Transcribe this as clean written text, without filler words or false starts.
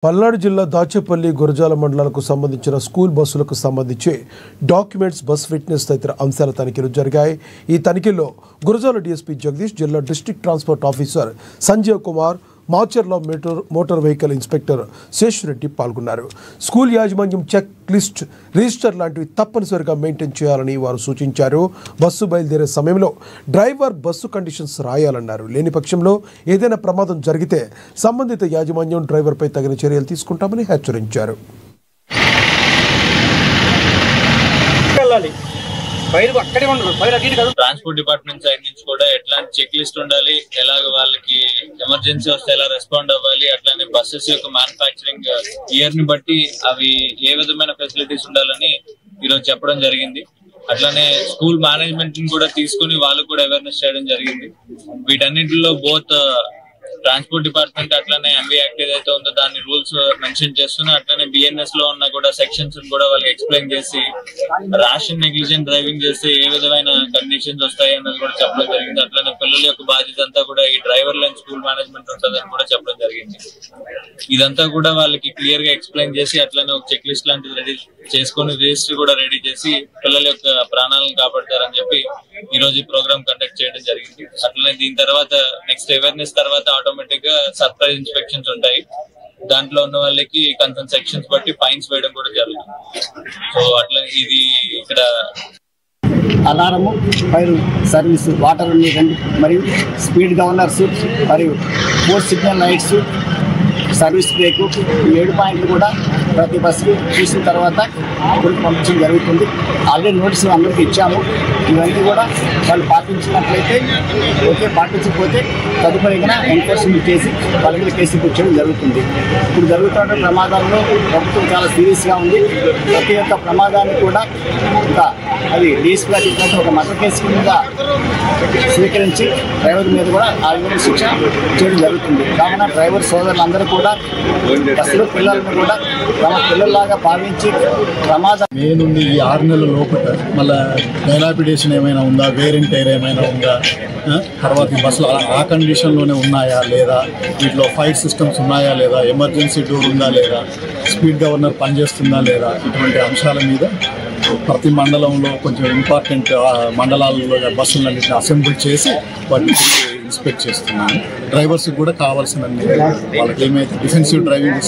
పల్నాడు జిల్లా దాచేపల్లి గురజాల మండలాలకు సంబంధించిన స్కూల్ బస్సులకు సంబంధించి డాక్యుమెంట్స్, బస్ ఫిట్నెస్ తదితర అంశాల తనిఖీలు జరిగాయి. ఈ తనిఖీల్లో గురజాల డీఎస్పీ జగదీష్, జిల్లా district transport officer Sanjeev Kumar, Macherla motor vehicle inspector Seshareddy పాల్గొన్నారు. స్కూల్ యాజమాన్యం చెక్ లిస్ట్, రిజిస్టర్ లాంటివి తప్పనిసరిగా మెయింటైన్ చేయాలని వారు సూచించారు. బస్సు బయలుదేరే సమయంలో డ్రైవర్ బస్సు కండిషన్స్ రాయాలన్నారు. లేని పక్షంలో ఏదైనా ప్రమాదం జరిగితే సంబంధిత యాజమాన్యం డ్రైవర్పై తగిన చర్యలు తీసుకుంటామని హెచ్చరించారు. ట్రాన్స్పోర్ట్ డిపార్ట్మెంట్ సైడ్ నుంచి కూడా ఎట్లాంటి చెక్ లిస్ట్ ఉండాలి, ఎలాగ వాళ్ళకి ఎమర్జెన్సీ వస్తే ఎలా రెస్పాండ్ అవ్వాలి, అట్లానే బస్సెస్ యొక్క మ్యానుఫ్యాక్చరింగ్ ఇయర్ ని బట్టి అవి ఏ విధమైన ఫెసిలిటీస్ ఉండాలని ఈరోజు చెప్పడం జరిగింది. అట్లానే స్కూల్ మేనేజ్మెంట్ ని కూడా తీసుకుని వాళ్ళకు కూడా అవేర్నెస్ చేయడం జరిగింది. వీటన్నింటిలో బోత్ ట్రాన్స్పోర్ట్ డిపార్ట్మెంట్ అట్లానే ఎంబీ యాక్ట్ ఏదైతే ఉందో దాని రూల్స్ మెన్షన్ చేస్తున్నా, అట్లానే బిఎన్ఎస్ లో ఉన్న కూడా సెక్షన్స్ కూడా వాళ్ళకి ఎక్స్ప్లెయిన్ చేసి ర్యాష్ అండ్ నెగ్లిజెంట్ డ్రైవింగ్ చేస్తే ఏ విధమైన కండిషన్స్ వస్తాయి అన్నది కూడా చెప్పడం జరిగింది. అట్లానే పిల్లల యొక్క బాధ్యత అంతా కూడా ఈ డ్రైవర్లు అండ్ స్కూల్ మేనేజ్మెంట్ ఉంటుందని కూడా చెప్పడం జరిగింది. ఇదంతా కూడా వాళ్ళకి క్లియర్ గా ఎక్స్ప్లెయిన్ చేసి అట్లానే ఒక చెక్ లిస్ట్ లాంటిది రెడీ చేసుకుని రిజిస్టర్ కూడా రెడీ చేసి పిల్లల యొక్క ప్రాణాలను కాపాడతారని చెప్పి ఈ రోజు ఈ ప్రోగ్రామ్ కండక్ట్ చేయడం జరిగింది. అట్లనే దీని తర్వాత నెక్స్ట్ అవేర్నెస్ తర్వాత ఆటోమేటిక్ గా సర్ప్రైజ్ ఇన్స్పెక్షన్స్ ఉంటాయి. దాంట్లో ఉన్న వాళ్ళకి కన్సర్న్ సెక్షన్స్ బట్టి ఫైన్స్ వేయడం కూడా జరుగుతుంది. సో అట్లా ఇది ఇక్కడ అలారము, ఫైర్ సర్వీస్, వాటర్ రెండు, మరియు స్పీడ్ గవర్నర్స్, మరియు 4 సిగ్నల్ లైట్స్, సర్వీస్ బ్రేకు, ఈ 7 పాయింట్లు కూడా ప్రతి బస్సుకి చూసిన తర్వాత ఇక్కడికి పంపించడం జరుగుతుంది. ఆల్రెడీ నోటీసులు అందరికీ ఇచ్చాము. ఇవన్నీ కూడా వాళ్ళు పాటించినట్లయితే ఓకే, పాటించకపోతే తదుపరిగా ఎన్ఫోర్స్మెంట్ చేసి వాళ్ళ మీద కేసు కూర్చోవడం జరుగుతుంది. ఇప్పుడు జరుగుతున్న ప్రమాదాల్లో ప్రభుత్వం చాలా సీరియస్గా ఉంది. ప్రతి ఒక్క ప్రమాదాన్ని కూడా అది డీఎస్పీ గారు ఒక మర్డర్ కేసు కింద స్వీకరించి డ్రైవర్ మీద కూడా ఆ విధంగా శిక్ష చేయడం జరుగుతుంది. కావున డ్రైవర్ సోదరులందరూ కూడా బస్సులో పిల్లలను కూడా తమ పిల్లల్లాగా భావించి ప్రమాదం మే నుండి ఈ 6 నెలల లోపల మళ్ళీ డైలాపిడేషన్ ఏమైనా ఉందా, వేరియంట్ టైర్ ఏమైనా ఉందా, తర్వాత ఈ బస్సులు ఆ కండిషన్లోనే ఉన్నాయా లేదా, వీటిలో ఫైర్ సిస్టమ్స్ ఉన్నాయా లేదా, ఎమర్జెన్సీ డోర్ ఉందా లేదా, స్పీడ్ గవర్నర్ పనిచేస్తుందా లేదా, ఇటువంటి అంశాల మీద ప్రతి మండలంలో కొంచెం ఇంపార్టెంట్ మండలాల్లో బస్సులన్నింటినీ అసెంబ్లీ చేసి వాటిని ఇన్స్పెక్ట్ చేస్తున్నాను. డ్రైవర్స్కి కూడా కావాల్సిన వాళ్ళకి ఏమైతే డిఫెన్సివ్ డ్రైవింగ్